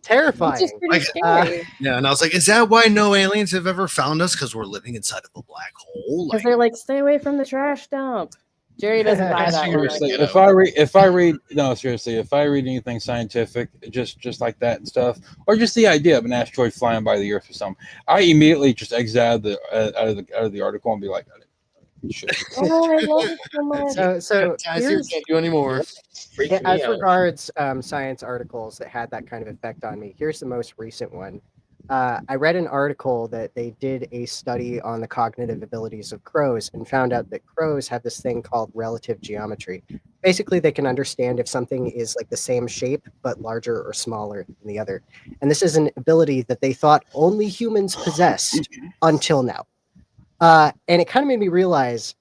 Terrifying. Which is pretty scary. yeah, and I was like, is that why no aliens have ever found us? Because we're living inside of a black hole? Because they're like, stay away from the trash dump. Jerry doesn't buy that one. Seriously, You if know. I read no, seriously, if I read anything scientific, just like that and stuff, or just the idea of an asteroid flying by the Earth or something, I immediately just exit out of the article and be like, shit. Oh, I love it so much. So Guys, here here's can't do anymore. Freaks me as out. regards science articles that had that kind of effect on me. Here's the most recent one. I read an article that they did a study on the cognitive abilities of crows and found out that crows have this thing called relative geometry. Basically, they can understand if something is like the same shape but larger or smaller than the other. And this is an ability that they thought only humans possessed until now. And it kind of made me realize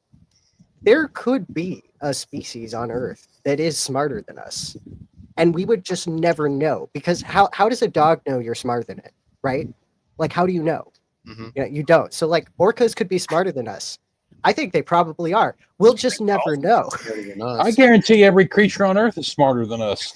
there could be a species on Earth that is smarter than us. And we would just never know, because how does a dog know you're smarter than it? Right? Like, how do you know? Mhm. You don't. So, like, orcas could be smarter than us. I think they probably are. We'll just never know. Better than I us. guarantee every creature on Earth is smarter than us.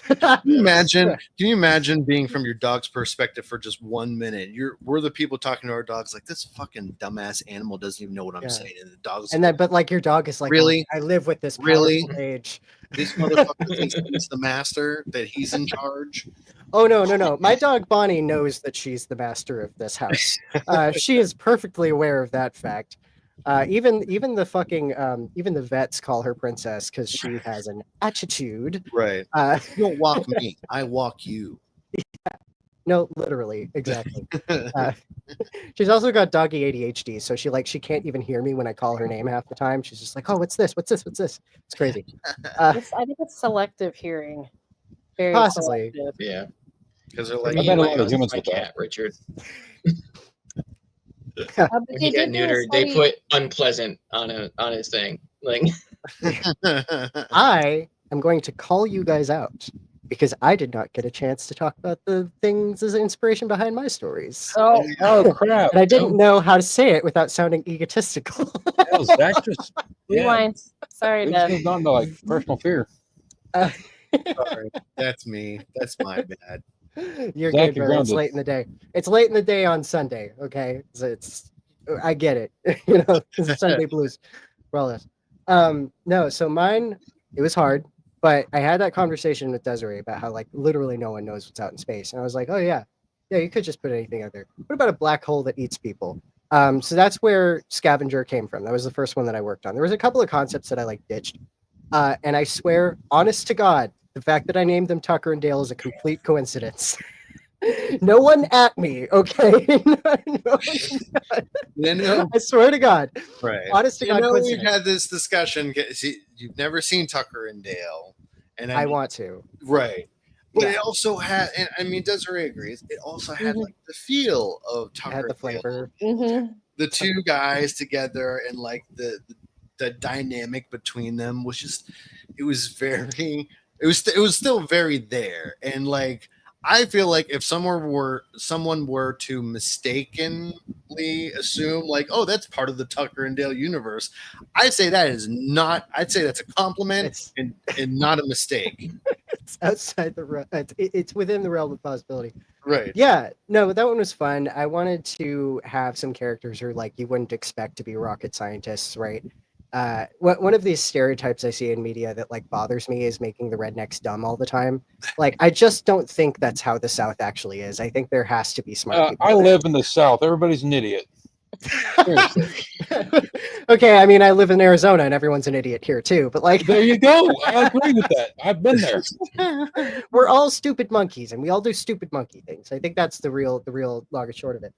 Can you imagine being from your dog's perspective for just 1 minute? We're the people talking to our dogs like, this fucking dumbass animal doesn't even know what I'm Yeah. saying. And the dog's And then, but like, your dog is like, Really? "Oh, I live with this Really? powerful rage." this motherfucker thinks he's the master, that he's in charge. Oh, no. My dog Bonnie knows that she's the master of this house. She is perfectly aware of that fact. Even the fucking even the vets call her princess because she has an attitude. Right. You don't walk me, I walk you. No, literally, exactly. She's also got doggy ADHD, so she can't even hear me when I call her name half the time. She's just like, "Oh, what's this? What's this? What's this?" It's crazy. I think it's selective hearing. Very Possibly. selective. Yeah. Because they're For like, me, bet a my lot of husband's humans my with that. cat, Richard. But When they he got did do a neutered, they study- put unpleasant on his thing. Like, I am going to call you guys out because I did not get a chance to talk about the things as inspiration behind my stories. Oh, Oh crap! And I didn't know how to say it without sounding egotistical. Hell, Zach just rewind. Sorry, we Deb. moved on to like personal fear. sorry, that's me. That's my bad. You're Zach, good, you're brother. It's grounded. late in the day. It's late in the day on Sunday. Okay, so it's I get it. It's Sunday blues. For all this. No, so mine, it was hard, but I had that conversation with Desiree about how like literally no one knows what's out in space, and I was like, oh yeah, you could just put anything out there. What about a black hole that eats people? So that's where Scavenger came from. That was the first one that I worked on. There was a couple of concepts that I like ditched, and I swear, honest to God, the fact that I named them Tucker and Dale is a complete coincidence. No one at me, okay? No. I swear to God. Right. Honest to God, We've coincidence. had this discussion. See, you've never seen Tucker and Dale, and I want to. right. But Yeah. it also had, and I mean, Desiree agrees. It also had Mhm. like the feel of Tucker. Had the and Dale. flavor. Mm-hmm. The two guys together, and like the dynamic between them was just, it was still very there, and like. I feel like if someone were to mistakenly assume like, oh, that's part of the Tucker and Dale universe, I'd say that is not. I'd say that's a compliment and not a mistake. It's outside the realm. It's within the realm of possibility. Right. Yeah, no, that one was fun. I wanted to have some characters who are like you wouldn't expect to be rocket scientists, right? One of these stereotypes I see in media that like bothers me is making the rednecks dumb all the time. Like, I just don't think that's how the South actually is. I think there has to be smart people. I live in the South. Everybody's an idiot. Okay, I mean, I live in Arizona and everyone's an idiot here too, but like, There you go. I agree with that. I've been there. we're all stupid monkeys and we all do stupid monkey things. I think that's the real long and short of it.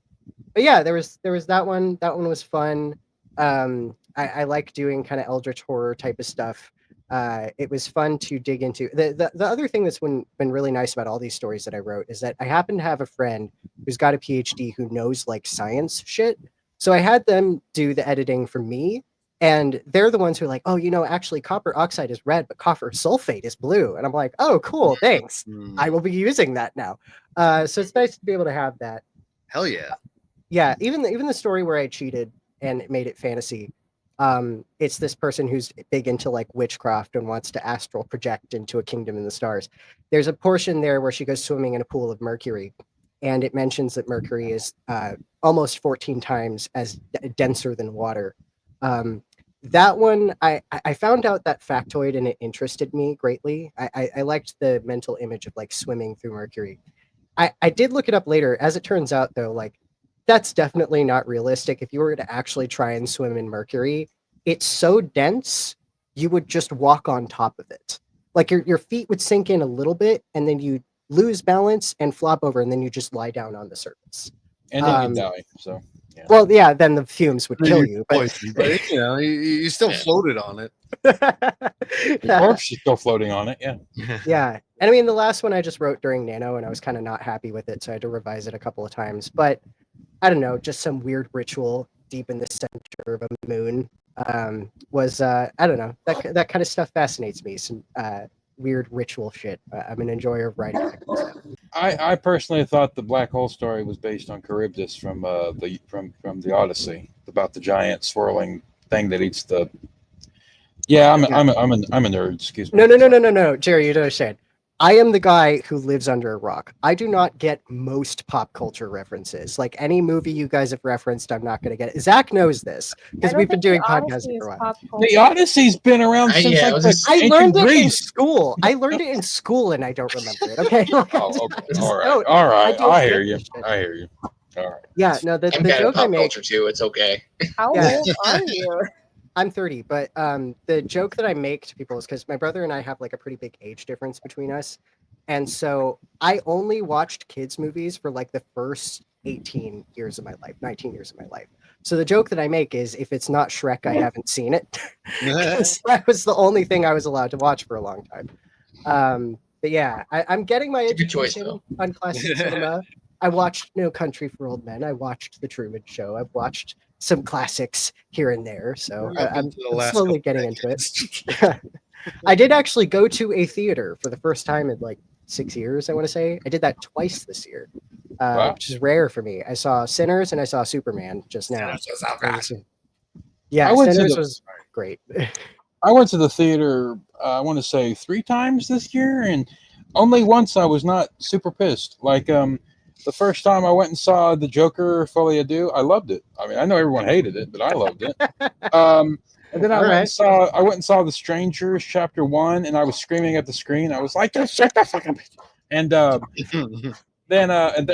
But yeah, there was that one. That one was fun. I like doing kind of eldritch horror type of stuff. It was fun to dig into. The other thing that's been really nice about all these stories that I wrote is that I happen to have a friend who's got a PhD who knows like science shit. So I had them do the editing for me, and they're the ones who are like, oh, actually copper oxide is red, but copper sulfate is blue. And I'm like, oh, cool, thanks. I will be using that now. So it's nice to be able to have that. Hell yeah. Yeah, even the story where I cheated and made it fantasy. It's this person who's big into like witchcraft and wants to astral project into a kingdom in the stars. There's a portion there where she goes swimming in a pool of mercury, and it mentions that mercury is almost 14 times as denser than water. that one, I found out that factoid and it interested me greatly. I liked the mental image of like swimming through Mercury. I did look it up later. As it turns out, though, like that's definitely not realistic. If you were to actually try and swim in Mercury, it's so dense you would just walk on top of it. Like your feet would sink in a little bit, and then you lose balance and flop over, and then you just lie down on the surface. And then you die. So. Yeah. Well, yeah, then the fumes would kill you. But you know, you still floated on it. Or she's still floating on it. Yeah. Yeah. And I mean, the last one I just wrote during Nano, and I was kind of not happy with it, so I had to revise it a couple of times. But I don't know, just some weird ritual deep in the center of a moon was I don't know, that kind of stuff fascinates me. Some weird ritual shit. I'm an enjoyer of writing that kind of stuff. I personally thought the black hole story was based on Charybdis from the Odyssey, about the giant swirling thing that eats the. Yeah, I'm a nerd. Excuse me. No, Jerry, you don't understand. I am the guy who lives under a rock. I do not get most pop culture references. Like any movie you guys have referenced, I'm not going to get it. Zach knows this because we've been doing podcasts for a while. The Odyssey's been around since I learned it in school. I learned it in school, and I don't remember it. Okay. All right. I hear you. All right. Yeah. No, the joke I make. Culture too. It's okay. How old are you? I'm 30, but the joke that I make to people is because my brother and I have like a pretty big age difference between us. And so I only watched kids' movies for like the first 18 years of my life, 19 years of my life. So the joke that I make is if it's not Shrek, I haven't seen it. That was the only thing I was allowed to watch for a long time. But yeah, I'm getting my education on classic cinema. I watched No Country for Old Men. I watched The Truman Show. I've watched some classics here and there, so I'm slowly getting into it. I did actually go to a theater for the first time in like 6 years, I want to say. I did that twice this year, which is rare for me. I saw Sinners and I saw Superman just now. Yeah, Sinners was great. I went to the theater, I want to say 3 times this year, and only once I was not super pissed. Like, the first time I went and saw The Joker, Folie à Deux, I loved it. I mean, I know everyone hated it, but I loved it. And then I went and saw The Strangers, Chapter 1, and I was screaming at the screen. I was like, "Just shut the fucking bitch!" And then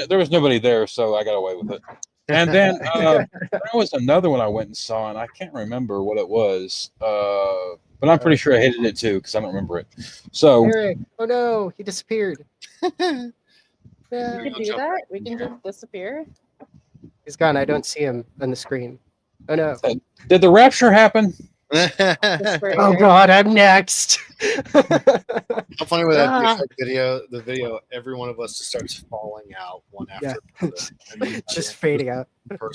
there was nobody there, so I got away with it. And then there was another one I went and saw, and I can't remember what it was. But I'm pretty sure I hated it too because I don't remember it. So, Eric, oh no, he disappeared. Yeah. We can do that. We can just disappear. He's gone. I don't see him on the screen. Oh no! Did the rapture happen? Oh God, I'm next. How funny would that be? The video, every one of us just starts falling out one after another. I mean, just fading out.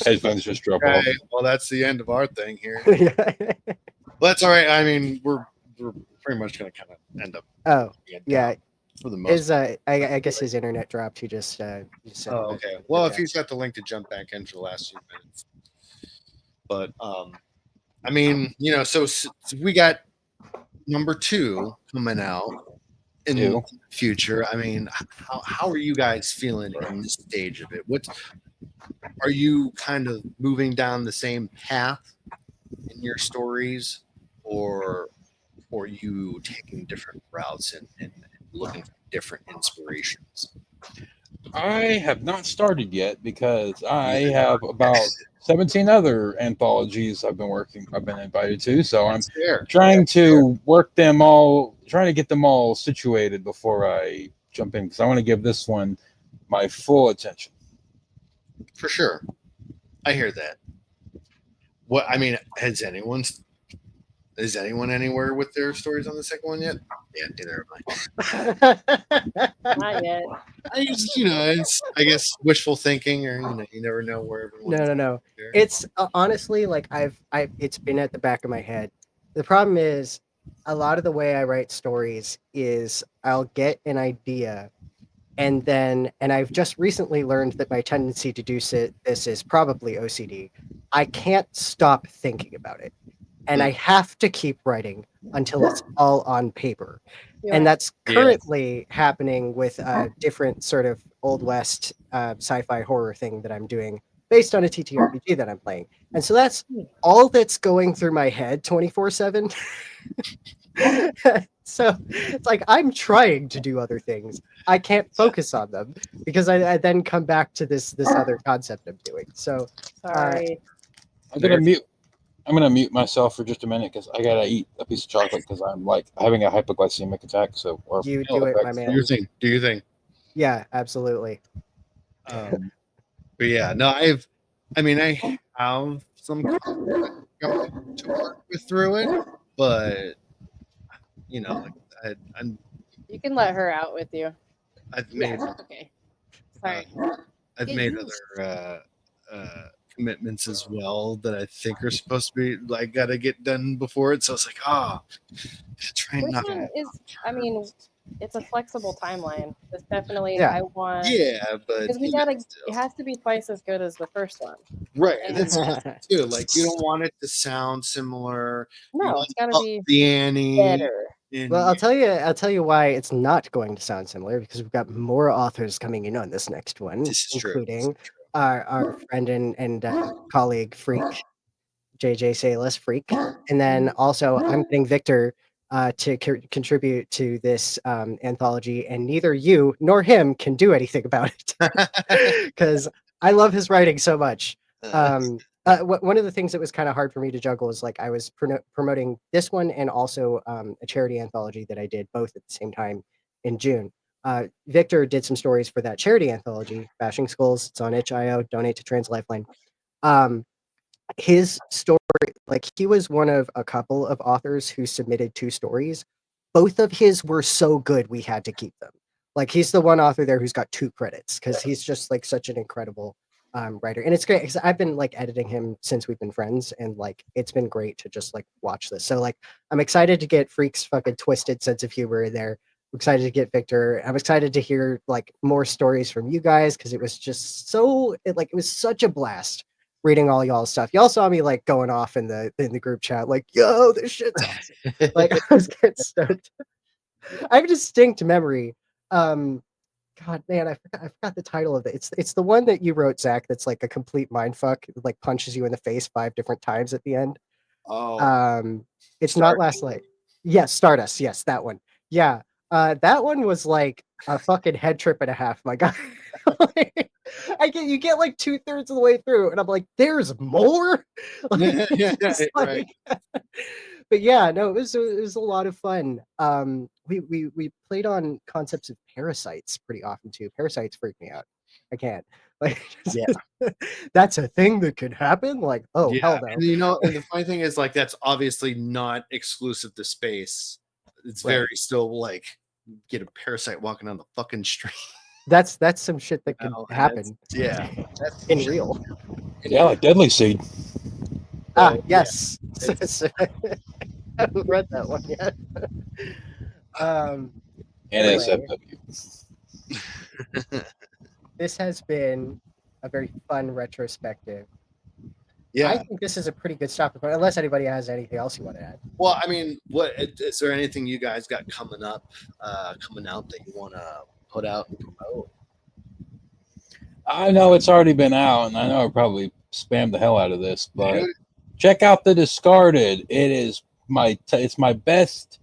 Headphones just drop off. Well, that's the end of our thing here. Well, that's all right. I mean, we're pretty much going to kind of end up. Oh, yeah. For the most I guess his internet dropped. He just said. Oh, okay. Well, if he's got the link to jump back in for the last few minutes. But I mean, you know, so we got number 2 coming out in the future. I mean, how are you guys feeling in this stage of it? What are you kind of moving down the same path in your stories, or are you taking different routes and looking for different inspirations? I have not started yet because I have about 17 other anthologies I've been invited to, so I'm trying to work them all, trying to get them all situated before I jump in, because I want to give this one my full attention. For sure. I hear that. What I mean, is anyone anywhere with their stories on the second one yet? Yeah, neither am I. Not yet. It's I guess wishful thinking, or you never know where everyone. No. It's honestly like it's been at the back of my head. The problem is a lot of the way I write stories is I'll get an idea, and I've just recently learned that my tendency to do this is probably OCD. I can't stop thinking about it. And I have to keep writing until it's all on paper. Yeah. And that's currently happening with a different sort of Old West sci-fi horror thing that I'm doing based on a TTRPG that I'm playing. And so that's all that's going through my head 24/7. So it's like I'm trying to do other things. I can't focus on them because I then come back to this other concept I'm doing. So Sorry. I'm gonna mute myself for just a minute because I gotta eat a piece of chocolate because I'm like having a hypoglycemic attack. So or you do it, my man. Do your thing. Yeah, absolutely. But yeah, no, I have some going to work with through it, but you know, You can let her out with you. I've made Okay. Sorry. I've made other commitments as well that I think are supposed to be like gotta get done before it. So it's like, try Which not. one is? I mean, it's a flexible timeline. It's definitely. Yeah. I want. Yeah, but Because we gotta. It has to be twice as good as the first one. right. And that's too. Like you don't want it to sound similar. No, it's gotta be the Annie. better. Well, I'll tell you why it's not going to sound similar because we've got more authors coming in on this next one, including our friend and colleague Freak, JJ Salas Freak, and then also I'm getting Victor to contribute to this anthology, and neither you nor him can do anything about it because I love his writing so much. One of the things that was kind of hard for me to juggle is like I was promoting this one and also a charity anthology that I did both at the same time in June. Victor did some stories for that charity anthology, Bashing Skulls. It's on itch.io. Donate to Trans Lifeline. His story, like he was one of a couple of authors who submitted 2 stories. Both of his were so good we had to keep them. Like he's the one author there who's got 2 credits because he's just like such an incredible writer. And it's great because I've been like editing him since we've been friends, and like it's been great to just like watch this. So like I'm excited to get Freak's fucking twisted sense of humor in there. I'm excited to get Victor. I'm excited to hear like more stories from you guys because it was just so it was such a blast reading all y'all's stuff. Y'all saw me like going off in the group chat, like, yo, this shit's awesome. Like I was getting stoked. I have a distinct memory. God, man, I forgot the title of it. It's the one that you wrote, Zach. That's like a complete mindfuck. It, like punches you in the face 5 different times at the end. It's not Last Light. Yes, Stardust. Yes, that one. Yeah, that one was like a fucking head trip and a half. My God, you get like 2/3 of the way through, and I'm like, there's more. Right. But yeah, no, it was a lot of fun. We played on concepts of parasites pretty often too. Parasites freak me out. I can't. Like, that's a thing that could happen. Like, oh hell no. And, and the funny thing is, like, that's obviously not exclusive to space. It's very still like get a parasite walking on the fucking street. That's some shit that can happen. That's in real. Yeah, like Deadly Seed. Yes. I haven't read that one yet. NSFW. This has been a very fun retrospective. Yeah, I think this is a pretty good stopping point, unless anybody has anything else you want to add. Well, I mean, what is there anything you guys got coming out that you want to put out and promote? I know it's already been out, and I know I probably spammed the hell out of this, but check out The Discarded. It is it's my best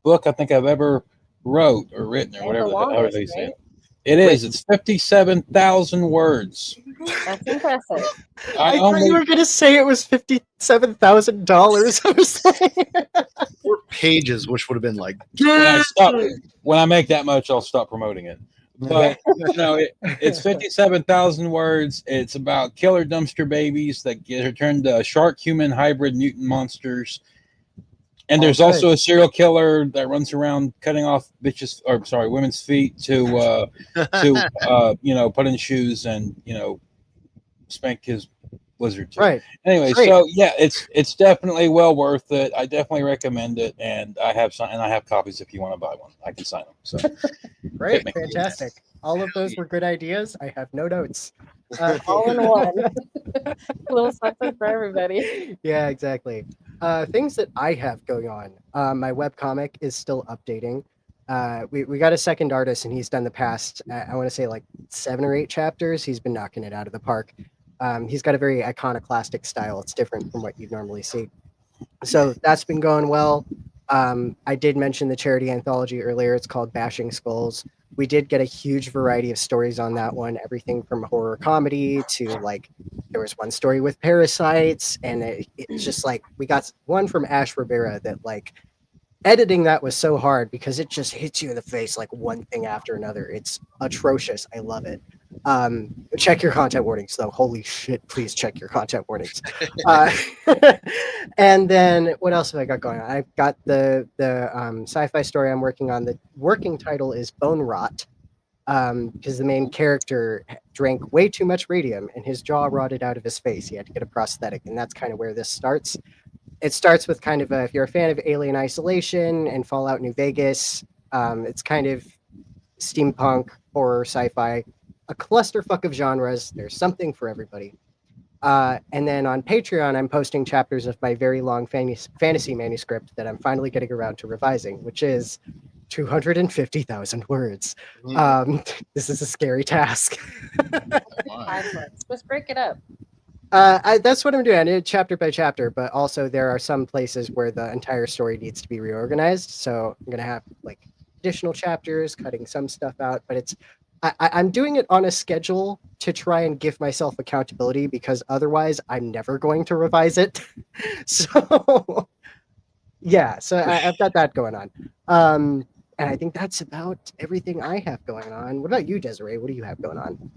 book I think I've ever wrote or written or whatever however they say it. It is. It's 57,000 words. That's impressive. I thought you were going to say it was $57,000. I was like, 4 pages, which would have been like. When I make that much, I'll stop promoting it. But no, it's 57,000 words. It's about killer dumpster babies that get turned to shark human hybrid mutant monsters. And there's also a serial killer that runs around cutting off women's feet to put in shoes and spank his lizard too. Right. Anyway, so yeah, it's definitely well worth it. I definitely recommend it, and I have copies if you want to buy one. I can sign them. So great, fantastic. All of those were good ideas. I have no notes. All in one. A little something for everybody. Yeah, exactly. Things that I have going on. My webcomic is still updating. We got a second artist, and he's done the past, I want to say like 7 or 8 chapters. He's been knocking it out of the park. He's got a very iconoclastic style. It's different from what you'd normally see. So that's been going well. I did mention the charity anthology earlier. It's called Bashing Skulls. We did get a huge variety of stories on that one, everything from horror comedy to like, there was one story with parasites, and it's just like, we got one from Ash Rivera that like, editing that was so hard because it just hits you in the face like one thing after another. It's atrocious. I love it. Check your content warnings though. Holy shit, please check your content warnings. And then what else have I got going on? I've got the sci-fi story I'm working on. The working title is Bone Rot, because the main character drank way too much radium and his jaw rotted out of his face. He had to get a prosthetic, and that's kind of where this starts. It starts with kind of if you're a fan of Alien Isolation and Fallout New Vegas, it's kind of steampunk, horror, sci-fi, a clusterfuck of genres. There's something for everybody. And then on Patreon, I'm posting chapters of my very long fantasy manuscript that I'm finally getting around to revising, which is 250,000 words. This is a scary task. Let's break it up. That's what I'm doing, chapter by chapter, but also there are some places where the entire story needs to be reorganized. So I'm going to have like additional chapters, cutting some stuff out, but I'm doing it on a schedule to try and give myself accountability, because otherwise I'm never going to revise it. So yeah, so I've got that going on. And I think that's about everything I have going on. What about you, Desiree? What do you have going on?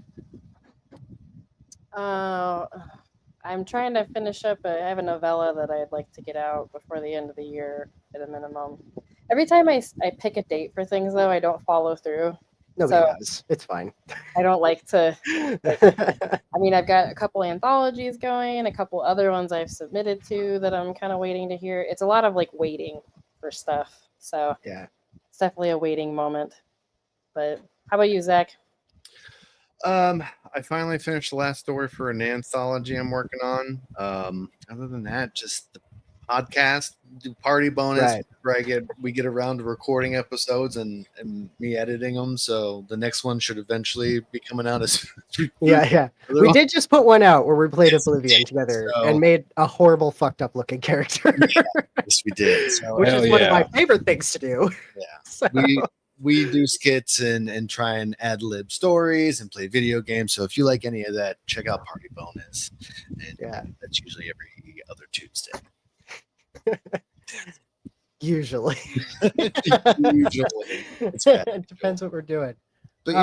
I'm trying to finish up. I have a novella that I'd like to get out before the end of the year at a minimum. Every time I pick a date for things, though, I don't follow through. Nobody does. It's fine. I don't like to. I mean, I've got a couple anthologies going, a couple other ones I've submitted to that I'm kind of waiting to hear. It's a lot of like waiting for stuff. So yeah, it's definitely a waiting moment. But how about you, Zach? I finally finished the last story for an anthology I'm working on. Other than that, just the podcast, do party bonus, right. Where we get around to recording episodes and me editing them. So the next one should eventually be coming out as yeah. We did just put one out where we played Oblivion together and made a horrible, fucked up looking character. Yes, we did. So, which is one of my favorite things to do. Yeah. So. We do skits and try and ad lib stories and play video games. So if you like any of that, check out Party Bonus. And that's usually every other Tuesday. Usually. It depends what we're doing. But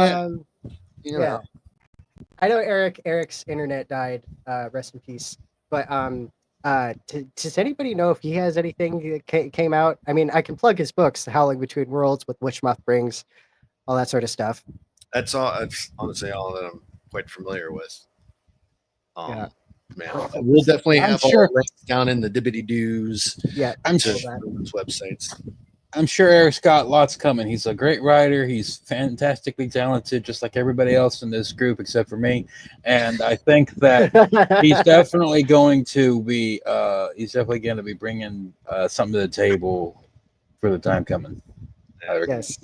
yeah. I know Eric's internet died. Rest in peace. But does anybody know if he has anything that came out? I mean, I can plug his books, The Howling Between Worlds, With Witchmoth Brings, all that sort of stuff. That's all. That's honestly all that I'm quite familiar with. Man, we'll definitely have all the links down in the dibbity doos. Yeah, I'm sure those websites. I'm sure Eric's got lots coming. He's a great writer. He's fantastically talented, just like everybody else in this group, except for me. And I think that he's definitely going to be bringing something to the table for the time coming. Yes.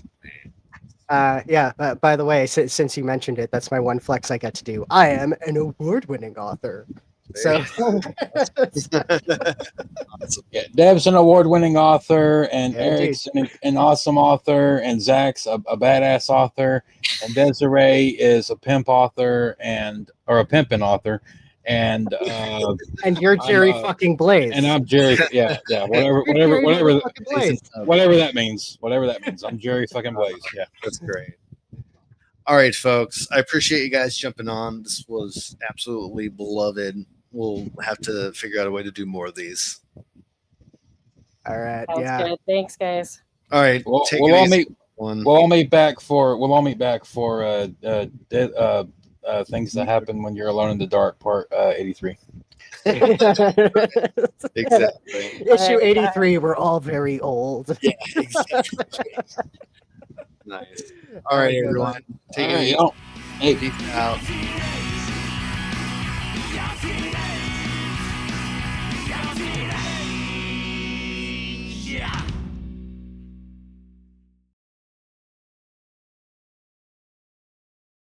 By the way, since you mentioned it, that's my one flex I get to do. I am an award-winning author. So Dev's an award-winning author, and Eric's an awesome author, and Zach's a badass author, and Desiree is a pimp author or a pimpin' author, and and you're Jerry fucking Blaze, and I'm Jerry. Yeah, whatever that means. Whatever that means. I'm Jerry fucking Blaze. Yeah, that's great. All right, folks. I appreciate you guys jumping on. This was absolutely beloved. We'll have to figure out a way to do more of these. All right. Sounds good. Thanks, guys. All right. We'll all meet back for things that happen when you're alone in the dark, part 83. Exactly. Issue 83. We're all very old. Yeah, exactly. Nice. All right, everyone. Take it easy. Hey, peace out.